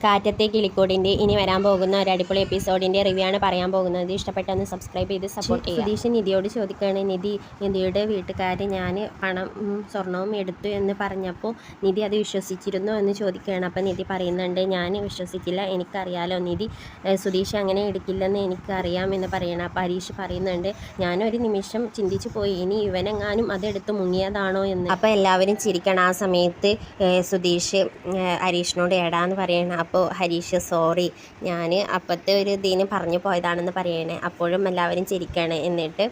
കാറ്റത്തെ കിളിക്കൂടിൻ്റെ ഇനി വരാൻ പോകുന്ന ഒരു അടിപൊളി എപ്പിസോഡിൻ്റെ റിവ്യൂ ആണ് പറയാൻ പോകുന്നത്. ഇഷ്ടപ്പെട്ടൊന്ന് സബ്സ്ക്രൈബ് ചെയ്ത് സപ്പോർട്ട് ചെയ്യുക. സുധീഷ് നിധിയോട് ചോദിക്കുകയാണ്, നിധിയുടെ വീട്ടുകാർ ഞാൻ പണം സ്വർണവും എടുത്തു എന്ന് പറഞ്ഞപ്പോൾ നിധി അത് വിശ്വസിച്ചിരുന്നു എന്ന് ചോദിക്കുകയാണ്. അപ്പോൾ നിധി പറയുന്നുണ്ട്, ഞാൻ വിശ്വസിക്കില്ല, എനിക്കറിയാലോ നിധി സുധീഷ് അങ്ങനെ എടുക്കില്ലെന്ന് എനിക്കറിയാം എന്ന് പറയണം. അപ്പോൾ ഹരീഷ് പറയുന്നുണ്ട്, ഞാനൊരു നിമിഷം ചിന്തിച്ചു പോയി, ഇനി ഇവനെങ്ങാനും അതെടുത്ത് മുങ്ങിയതാണോ എന്ന്. അപ്പോൾ എല്ലാവരും ചിരിക്കണം. ആ സമയത്ത് സുധീഷ് ഹരീഷിനോട് എടാന്ന് പറയണം. അപ്പോൾ ഹരീഷ് സോറി, ഞാൻ അപ്പോഴത്തെ ഒരു ഇതിന് പറഞ്ഞു പോയതാണെന്ന് പറയണേ. അപ്പോഴും എല്ലാവരും ചിരിക്കുകയാണ്. എന്നിട്ട്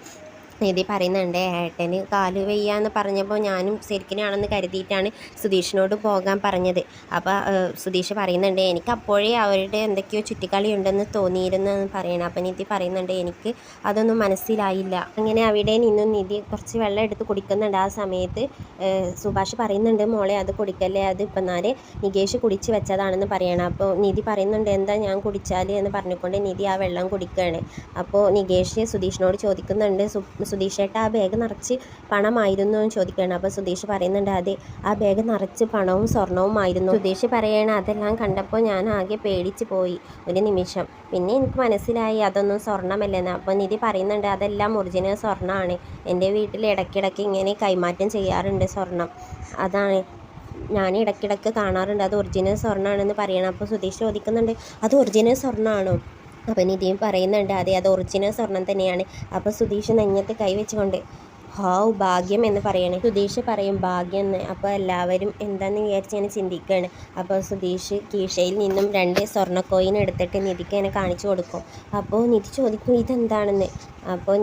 നിധി പറയുന്നുണ്ട്, ഏട്ടന് കാല് വയ്യാന്ന് പറഞ്ഞപ്പോൾ ഞാനും ശരിക്കിനാണെന്ന് കരുതിയിട്ടാണ് സുധീഷിനോട് പോകാൻ പറഞ്ഞത്. അപ്പോൾ സുധീഷ് പറയുന്നുണ്ട്, എനിക്ക് അപ്പോഴേ അവരുടെ എന്തൊക്കെയോ ചുറ്റിക്കളി ഉണ്ടെന്ന് തോന്നിയിരുന്നു എന്ന് പറയണം. അപ്പം നിധി പറയുന്നുണ്ട്, എനിക്ക് അതൊന്നും മനസ്സിലായില്ല. അങ്ങനെ അവിടെ നിന്നും നിധി കുറച്ച് വെള്ളം എടുത്ത് കുടിക്കുന്നുണ്ട്. ആ സമയത്ത് സുഭാഷ് പറയുന്നുണ്ട്, മോളെ അത് കുടിക്കല്ലേ, അത് ഇപ്പം നാല് നികേഷ് കുടിച്ച് വെച്ചതാണെന്ന് പറയണം. അപ്പോൾ നിധി പറയുന്നുണ്ട്, എന്താ ഞാൻ കുടിച്ചാൽ എന്ന് പറഞ്ഞുകൊണ്ട് നിധി ആ വെള്ളം കുടിക്കുകയാണ്. അപ്പോൾ നികേഷ് സുധീഷിനോട് ചോദിക്കുന്നുണ്ട്, സുധീഷേട്ട ആ ബാഗ് നിറച്ച് പണമായിരുന്നു എന്ന് ചോദിക്കുകയാണ്. അപ്പോൾ സുധീഷ് പറയുന്നുണ്ട്, അതെ, ആ ബാഗ് നിറച്ച് പണവും സ്വർണവും ആയിരുന്നു. സുധീഷ് പറയണ, അതെല്ലാം കണ്ടപ്പോൾ ഞാൻ ആകെ പേടിച്ച് പോയി ഒരു നിമിഷം. പിന്നെ എനിക്ക് മനസ്സിലായി അതൊന്നും സ്വർണ്ണമല്ലെന്ന്. അപ്പോൾ നിധി പറയുന്നുണ്ട്, അതെല്ലാം ഒറിജിനൽ സ്വർണ്ണമാണ്. എൻ്റെ വീട്ടിൽ ഇടയ്ക്കിടയ്ക്ക് ഇങ്ങനെ കൈമാറ്റം ചെയ്യാറുണ്ട് സ്വർണം, അതാണ് ഞാൻ ഇടയ്ക്കിടയ്ക്ക് കാണാറുണ്ട്, അത് ഒറിജിനൽ സ്വർണ്ണമാണെന്ന് പറയണം. അപ്പോൾ സുധീഷ് ചോദിക്കുന്നുണ്ട്, അത് ഒറിജിനൽ സ്വർണ്ണമാണോ? അപ്പം നിധിയും പറയുന്നുണ്ട്, അതെ, അത് ഒറിജിനൽ സ്വർണം തന്നെയാണ്. അപ്പോൾ സുധീഷ് നെഞ്ഞത്ത് കൈവച്ചുകൊണ്ട് ഹാവ് ഭാഗ്യം എന്ന് പറയണേ. സുധീഷ് പറയും ഭാഗ്യം എന്ന്. അപ്പോൾ എല്ലാവരും എന്താണെന്ന് വിചാരിച്ച് ഞാൻ ചിന്തിക്കുകയാണ്. അപ്പോൾ സുധീഷ് കീശയിൽ നിന്നും 2 സ്വർണ്ണ കോയിൻ എടുത്തിട്ട് നിധിക്ക് എന്നെ കാണിച്ചു കൊടുക്കും. അപ്പോൾ നിധി ചോദിക്കും, ഇതെന്താണെന്ന്. അപ്പോൾ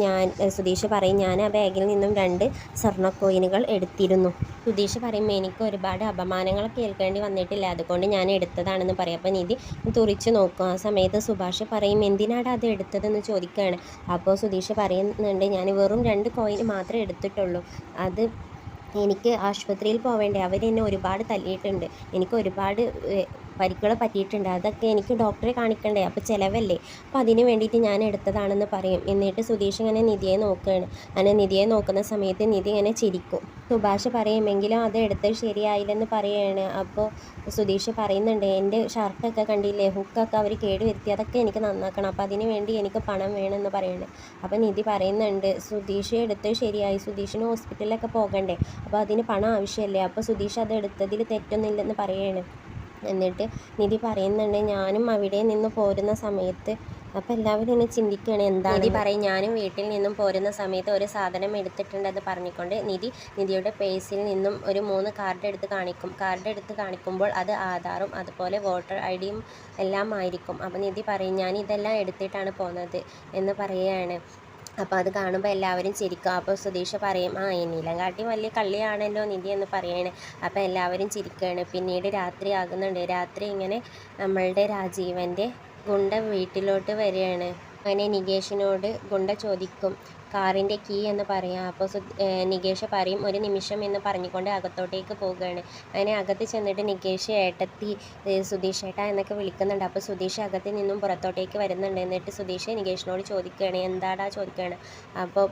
സുധീഷ് പറയും, ഞാൻ ആ ബാഗിൽ നിന്നും 2 സ്വർണ്ണ കോയിനുകൾ എടുത്തിരുന്നു. സുധീഷ് പറയും, എനിക്ക് ഒരുപാട് അപമാനങ്ങളൊക്കെ ഏൽക്കേണ്ടി വന്നിട്ടില്ല, അതുകൊണ്ട് ഞാൻ എടുത്തതാണെന്ന് പറയും. അപ്പോൾ നിധി തുറിച്ച് നോക്കും. ആ സമയത്ത് സുഭാഷ് പറയും, എന്തിനാണ് അത് എടുത്തതെന്ന് ചോദിക്കുകയാണ്. അപ്പോൾ സുധീഷ് പറയുന്നുണ്ട്, ഞാൻ വെറും 2 കോയിൻ മാത്രമേ എടുത്തിട്ടുള്ളൂ, അത് എനിക്ക് ആശുപത്രിയിൽ പോവേണ്ടേ, അവരെന്നെ ഒരുപാട് തല്ലിയിട്ടുണ്ട്, എനിക്ക് ഒരുപാട് പരിക്കുകൾ പറ്റിയിട്ടുണ്ട്, അതൊക്കെ എനിക്ക് ഡോക്ടറെ കാണിക്കണ്ടേ, അപ്പോൾ ചിലവല്ലേ, അപ്പോൾ അതിന് വേണ്ടിയിട്ട് ഞാൻ എടുത്തതാണെന്ന് പറയും. എന്നിട്ട് സുധീഷ് ഇങ്ങനെ നിധിയെ നോക്കുകയാണ്. അങ്ങനെ നിധിയെ നോക്കുന്ന സമയത്ത് നിധി ഇങ്ങനെ ചിരിക്കും. സുഭാഷ് പറയുമെങ്കിലും അത് എടുത്തത് ശരിയായില്ലെന്ന് പറയുകയാണ്. അപ്പോൾ സുധീഷ് പറയുന്നുണ്ട്, എൻ്റെ ഷർട്ടൊക്കെ കണ്ടില്ലേ, ഹുക്കൊക്കെ അവർ കേടുവരുത്തി, അതൊക്കെ എനിക്ക് നന്നാക്കണം, അപ്പോൾ അതിന് വേണ്ടി എനിക്ക് പണം വേണമെന്ന് പറയുന്നത്. അപ്പോൾ നിധി പറയുന്നുണ്ട്, സുധീഷ് എടുത്തത് ശരിയായി, സുധീഷിന് ഹോസ്പിറ്റലിലൊക്കെ പോകണ്ടേ, അപ്പോൾ അതിന് പണം ആവശ്യമല്ലേ, അപ്പോൾ സുധീഷ് അത് എടുത്തതിൽ തെറ്റൊന്നുമില്ലെന്ന് പറയുകയാണ്. എന്നിട്ട് നിധി പറയുന്നുണ്ട്, ഞാനും അവിടെ നിന്ന് പോരുന്ന സമയത്ത്, അപ്പോൾ എല്ലാവരും എന്നെ ചിന്തിക്കുകയാണ് എന്താ. നിധി പറയും, ഞാനും വീട്ടിൽ നിന്നും പോരുന്ന സമയത്ത് ഒരു സാധനം എടുത്തിട്ടുണ്ടെന്ന് പറഞ്ഞുകൊണ്ട് നിധിയുടെ പേഴ്സിൽ നിന്നും ഒരു 3 കാർഡ് എടുത്ത് കാണിക്കും. കാർഡ് എടുത്ത് കാണിക്കുമ്പോൾ അത് ആധാറും അതുപോലെ വോട്ടർ ഐ.ഡിയും എല്ലാം ആയിരിക്കും. അപ്പോൾ നിധി പറയും, ഞാൻ ഇതെല്ലാം എടുത്തിട്ടാണ് പോകുന്നത് എന്ന് പറയുകയാണ്. അപ്പോൾ അത് കാണുമ്പോൾ എല്ലാവരും ചിരിക്കും. അപ്പോൾ സുധീഷ് പറയും, എന്നിലും കാട്ടി വലിയ കള്ളിയാണല്ലോ നിധി എന്ന് പറയണേ. അപ്പോൾ എല്ലാവരും ചിരിക്കുകയാണ്. പിന്നീട് രാത്രി ആകുന്നുണ്ട്. രാത്രി ഇങ്ങനെ നമ്മളുടെ രാജീവൻ്റെ ഗുണ്ട വീട്ടിലോട്ട് വരികയാണ്. അങ്ങനെ നികേഷിനോട് ഗുണ്ട ചോദിക്കും, കാറിൻ്റെ കീ എന്ന് പറയാം. അപ്പോൾ നികേഷ് പറയും, ഒരു നിമിഷം എന്ന് പറഞ്ഞുകൊണ്ട് അകത്തോട്ടേക്ക് പോവുകയാണ്. അങ്ങനെ അകത്ത് ചെന്നിട്ട് നികേഷ് ഏട്ടത്തി, സുധീഷ് ഏട്ട എന്നൊക്കെ വിളിക്കുന്നുണ്ട്. അപ്പോൾ സുധീഷ് അകത്ത് നിന്നും പുറത്തോട്ടേക്ക് വരുന്നുണ്ട്. എന്നിട്ട് സുധീഷ് നികേഷിനോട് ചോദിക്കുകയാണ്, എന്താടാ ചോദിക്കുകയാണ്. അപ്പോൾ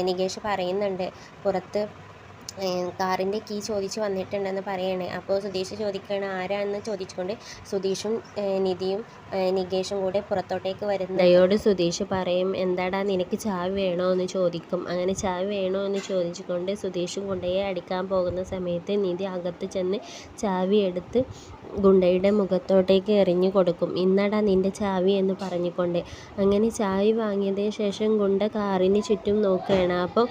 നികേഷ് പറയുന്നുണ്ട്, പുറത്ത് കാറിൻ്റെ കീ ചോദിച്ച് വന്നിട്ടുണ്ടെന്ന് പറയണേ. അപ്പോൾ സുധീഷ് ചോദിക്കുകയാണ്, ആരാണെന്ന് ചോദിച്ചുകൊണ്ട് സുധീഷും നിധിയും നികേഷും കൂടെ പുറത്തോട്ടേക്ക് വരുന്നതോട് സുധീഷ് പറയും, എന്താടാ നിനക്ക് ചാവി വേണോ എന്ന് ചോദിക്കും. അങ്ങനെ ചാവി വേണോ എന്ന് ചോദിച്ചുകൊണ്ട് സുധീഷും ഗുണ്ടയെ അടിക്കാൻ പോകുന്ന സമയത്ത് നിധി അകത്ത് ചെന്ന് ചാവി എടുത്ത് ഗുണ്ടയുടെ മുഖത്തോട്ടേക്ക് എറിഞ്ഞു കൊടുക്കും. ഇന്നടാ നിൻ്റെ ചാവി എന്ന് പറഞ്ഞുകൊണ്ട്. അങ്ങനെ ചാവി വാങ്ങിയതിന് ശേഷം ഗുണ്ട കാറിന് ചുറ്റും നോക്കുകയാണ്. അപ്പോൾ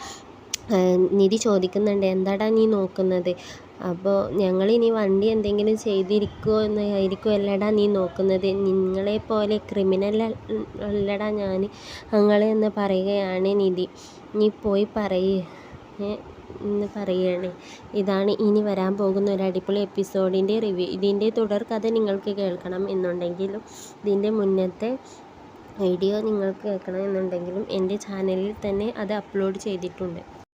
നിധി ചോദിക്കുന്നുണ്ട്, എന്താടാ നീ നോക്കുന്നത്. അപ്പോൾ ഞങ്ങളിനി വണ്ടി എന്തെങ്കിലും ചെയ്തിരിക്കുമോ എന്നായിരിക്കും അല്ലടാ നീ നോക്കുന്നത്, നിങ്ങളെപ്പോലെ ക്രിമിനൽ അല്ലടാ ഞാൻ ഞങ്ങളെ എന്ന് പറയുകയാണ് നിധി. നീ പോയി എന്ന് പറയുകയാണ്. ഇതാണ് ഇനി വരാൻ പോകുന്ന ഒരു അടിപൊളി എപ്പിസോഡിൻ്റെ റിവ്യൂ. ഇതിൻ്റെ തുടർക്കഥ നിങ്ങൾക്ക് കേൾക്കണം എന്നുണ്ടെങ്കിലും ഇതിൻ്റെ മുന്നത്തെ വീഡിയോ നിങ്ങൾക്ക് കേൾക്കണം എന്നുണ്ടെങ്കിലും എൻ്റെ ചാനലിൽ തന്നെ അത് അപ്ലോഡ് ചെയ്തിട്ടുണ്ട്.